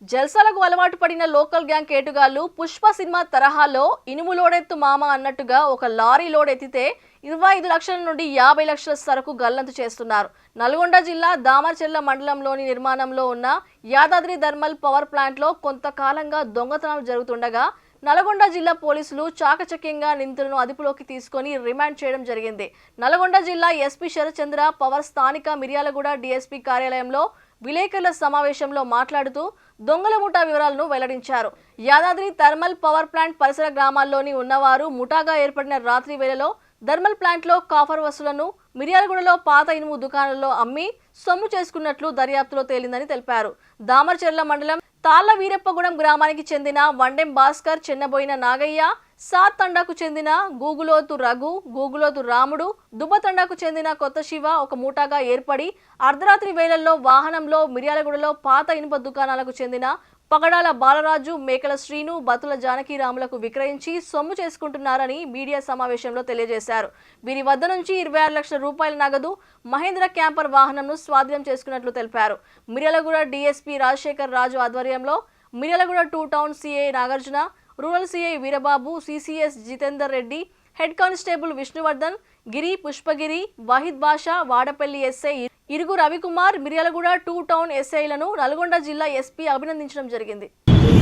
జల్సాలకు అలవాటు పడిన local gang కేటుగాళ్లు Pushpa cinema తరహాలో ఇనుము లోడెత్తు మామ అన్నట్టుగా ఒక లారీ లోడ్ ఎత్తితే 25 లక్షల నుండి 50 లక్షల సరకు గల్లంతు చేస్తున్నారు. నల్గొండ జిల్లా దామర్చెర్ల మండలంలోని నిర్మాణంలో ఉన్న యాదాద్రి థర్మల్ పవర్ ప్లాంట్లో కొంతకాలంగా దొంగతనాలు జరుగుతుండగా నల్గొండ జిల్లా పోలీసులు చాకచక్యంగా నిందితులను అదుపులోకి తీసుకొని రిమాండ్ చేయడం జరిగింది. నల్గొండ జిల్లా ఎస్పీ శరత్చంద్ర పవర్ స్థానిక మిర్యాలగూడ డీఎస్పీ కార్యాలయంలో విలేకరుల సమావేశంలో మాట్లాడుతూ దొంగల ముఠా వివరాలను వెల్లడించారు. యాదాద్రి థర్మల్ పవర్ ప్లాంట్ పరిసర గ్రామాల్లోని ఉన్నవారు ముఠాగా ఏర్పడిన రాత్రి వేళలో థర్మల్ ప్లాంట్లో కాఫర్ వస్తువులను మిర్యాలగూడలో పాత ఇనుము దుకాణాల్లో అమ్మి సొమ్ము చేసుకున్నట్లు దర్యాప్తులో తేలిందని తెలిపారు. దామర్చెర్ల మండలం తాళ్ల వీరప్పగూడెం గ్రామానికి చెందిన వండెం భాస్కర్, చెన్నబోయిన నాగయ్య, సాత్ తండాకు చెందిన గూగులోతు రఘు, గూగులోతు రాముడు, దుబ్బతండాకు చెందిన కొత్త శివ ఒక మూటాగా ఏర్పడి అర్ధరాత్రి వేళల్లో వాహనంలో మిర్యాలగూడలో పాత ఇనుప దుకాణాలకు చెందిన పగడాల బాలరాజు, మేకల శ్రీను, బతుల జానకిరాములకు విక్రయించి సొమ్ము చేసుకుంటున్నారని మీడియా సమావేశంలో తెలియజేశారు. వీరి వద్ద నుంచి 26 లక్షల రూపాయల నగదు, మహేంద్ర క్యాంపర్ వాహనంను స్వాధీనం చేసుకున్నట్లు తెలిపారు. మిర్యాలగూడ డీఎస్పీ రాజశేఖర్ రాజు ఆధ్వర్యంలో Miryalaguda 2 town CI Nagarjuna, rural CI Veerababu, CCS Jitender Reddy, head constable Vishnuvardhan, Giri, Pushpagiri, Wahid Basha, Vadapalli SI Irugu Ravikumar, Miryalaguda 2 town ఎస్ఐలను నల్గొండ జిల్లా ఎస్పీ అభినందించడం జరిగింది.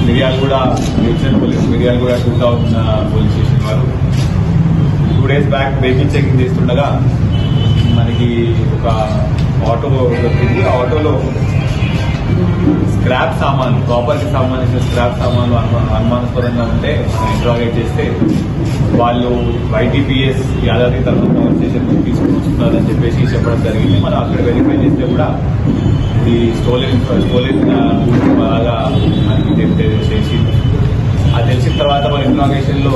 మిర్యాలగూడ 2 టౌన్ పోలీస్ స్టేషన్ వారు 2 డేస్ బ్యాక్ వెహికల్ చెకింగ్ చేస్తుండగా మనకి ఒక ఆటో దొరికింది. ఆ ఆటోలో స్క్రాప్ సామాన్లు, ప్రాపర్టీ సంబంధించిన స్క్రాప్ సామాన్లు అనుమానాస్పదంగా ఉంటే ఇంట్రాగేట్ చేస్తే వాళ్ళు YTPS Yadadri thermal power station తీసుకుని వస్తున్నారని చెప్పేసి చెప్పడం జరిగింది. మనం అక్కడ వెరిఫై చేస్తే కూడా ఇది స్టోలెన్ బాగా మనకి చేసి అది తెలిసిన తర్వాత మన ఇంట్రాగేషన్లో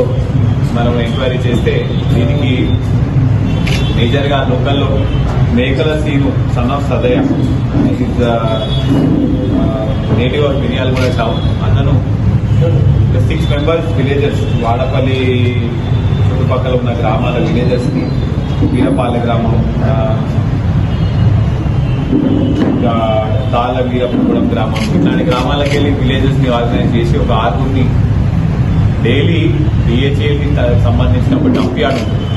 మనం ఎంక్వైరీ చేస్తే దీనికి మేజర్గా లోకల్లో Mekala Seenu son of Sadaya is native of Miryalaguda town. అతను 6 మెంబర్స్ విలేజర్స్, వాడపల్లి చుట్టుపక్కల ఉన్న గ్రామాల విలేజర్స్ ని, వీరపాలె గ్రామం, తాళ్ళ వీరప్పగూడెం గ్రామం, ఇట్లాంటి గ్రామాలకు వెళ్ళి విలేజెస్ ని ఆర్గనైజ్ చేసి ఒక 6 డైలీ డిహెచ్ఏకి సంబంధించిన ఒక డంప్ యార్డ్ ఉంటుంది.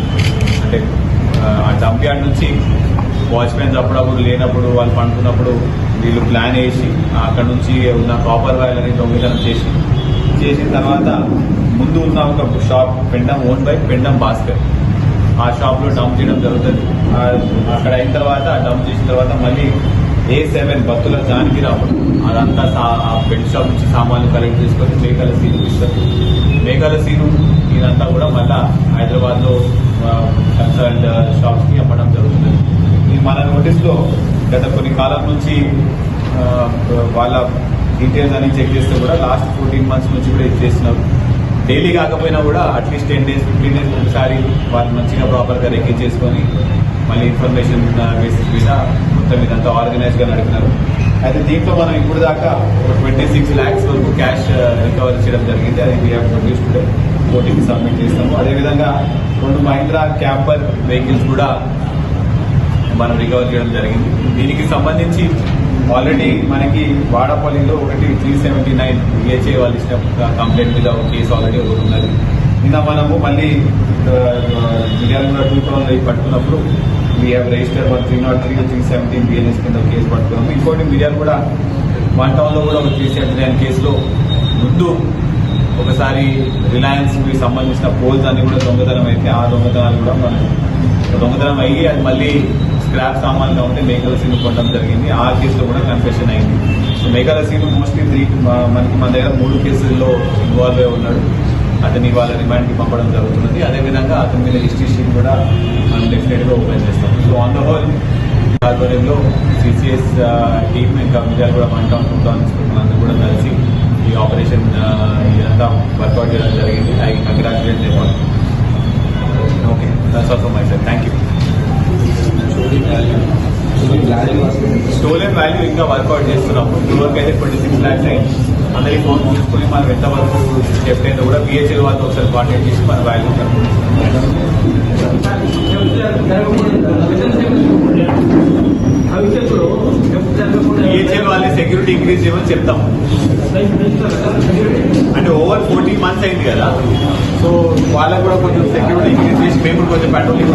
అంటే ఆ డంప్ యార్డ్ నుంచి వాచ్మెన్స్ అప్పుడప్పుడు లేనప్పుడు వాళ్ళు పండుకున్నప్పుడు వీళ్ళు ప్లాన్ వేసి అక్కడ నుంచి ఉన్న కాపర్ వైర్ అనేది దొంగతనం చేసిన తర్వాత ముందు ఉన్న ఒక shop Pendem own by Pendem Bhaskar, ఆ షాప్ లో డంప్ చేయడం జరుగుతుంది. అక్కడ అయిన తర్వాత డంప్ చేసిన తర్వాత మళ్ళీ A7 బత్తుల జానకిరాముడు అదంతా ఆ బెడ్ షాప్ నుంచి సామాన్లు కలెక్ట్ చేసుకొని మేకల సీను ఇస్తారు. మేకల సీను ఇదంతా కూడా మళ్ళా హైదరాబాద్ లో కన్సల్ట్ షాప్స్ కి అమ్మడం జరుగుతుంది. మన నోటీస్ లో గత కొన్ని కాలం నుంచి వాళ్ళ డీటెయిల్స్ అని చెక్ చేస్తే కూడా లాస్ట్ 14 months నుంచి కూడా ఇది చేస్తున్నారు. డైలీ కాకపోయినా కూడా అట్లీస్ట్ 10 days 15 days ఒకసారి వాళ్ళు మంచిగా ప్రాపర్ గా రికవర్ చేసుకొని మళ్ళీ ఇన్ఫర్మేషన్ బేసిస్ మీద మొత్తం ఇదంతా ఆర్గనైజ్ గా నడిపినారు. అయితే దీంట్లో మనం ఇప్పుడు దాకా 26 lakhs వరకు క్యాష్ రికవర్ చేయడం జరిగింది. అది వీఆర్ ప్రొడ్యూస్ టుడే కోర్టుకి సబ్మిట్ చేస్తాము. అదేవిధంగా 2 మహీంద్రా క్యాంపర్ వెహికల్స్ కూడా మనం రికవర్ చేయడం జరిగింది. దీనికి సంబంధించి ఆల్రెడీ మనకి వాడపల్లిలో ఒకటి 379 డిహెచ్ఏ వాళ్ళు ఇచ్చిన కంప్లైంట్ మీద ఒక కేసు ఆల్రెడీ ఒకటి ఉన్నది. నిన్న మనము మళ్ళీ మిర్యాలగూడ 2 టౌన్ పట్టుకున్నప్పుడు వీ హ్యావ్ రిజిస్టర్ 303 317 బిఎన్ఎస్ కింద కేసు పట్టుకున్నాము. ఇంకోటి మిర్యాలగూడ 1 టౌన్ లో కూడా ఒక 379 కేసులో ముందు ఒకసారి రిలయన్స్ కి సంబంధించిన పోల్స్ అన్ని కూడా దొంగతనం అయితే ఆ దొంగతనాలు కూడా మనం దొంగతనం అయ్యి అది మళ్ళీ స్క్రాప్ సామాన్గా ఉంటే మేకల సీను కొనడం జరిగింది. ఆ కేసులో కూడా కన్ఫెషన్ అయింది. సో మేకల సీను మోస్ట్లీ మనకి మన దగ్గర 3 కేసుల్లో ఇన్వాల్వ్ అయి ఉన్నాడు. అతని వాళ్ళ రిమాండ్ కి పంపడం జరుగుతున్నది. అదేవిధంగా అతని మీద హిస్టరీ షీట్ కూడా మనం డెఫినెట్ గా ఓపెన్ చేస్తాం. సో ఆన్ ద హోల్ ఆధ్వర్యంలో సిసిఎస్ టీమ్ ఇంకా మిర్యాలగూడ 1 టౌన్ 2 టౌన్ ఇన్స్పెక్టర్లు అందరూ కూడా కలిసి ఈ ఆపరేషన్ ఇదంతా వర్కౌట్ చేయడం జరిగింది. I congratulate them all. Okay, that's all from my side. Thank you. Stolen value ఇంకా వర్కౌట్ చేస్తున్నాము. ఇదివరకు అయితే 26 lakhs అయింది. అందరికీ ఫోన్ చూసుకుని మనం ఎంతవరకు చెప్తే కూడా బిహెచ్ఎల్ వాళ్ళతో ఒకసారి కాంటాక్ట్ చేసి మన వాల్యూ భవిష్యత్తులో డిహెచ్ఎల్ వాళ్ళ సెక్యూరిటీ ఇంక్రీజ్ చేయమని చెప్తాం. అంటే ఓవర్ 14 months అయింది కదా, సో వాళ్ళకు కూడా కొంచెం సెక్యూరిటీ ఇంక్రీజ్ చేసి మేము కొంచెం పెట్రోలింగ్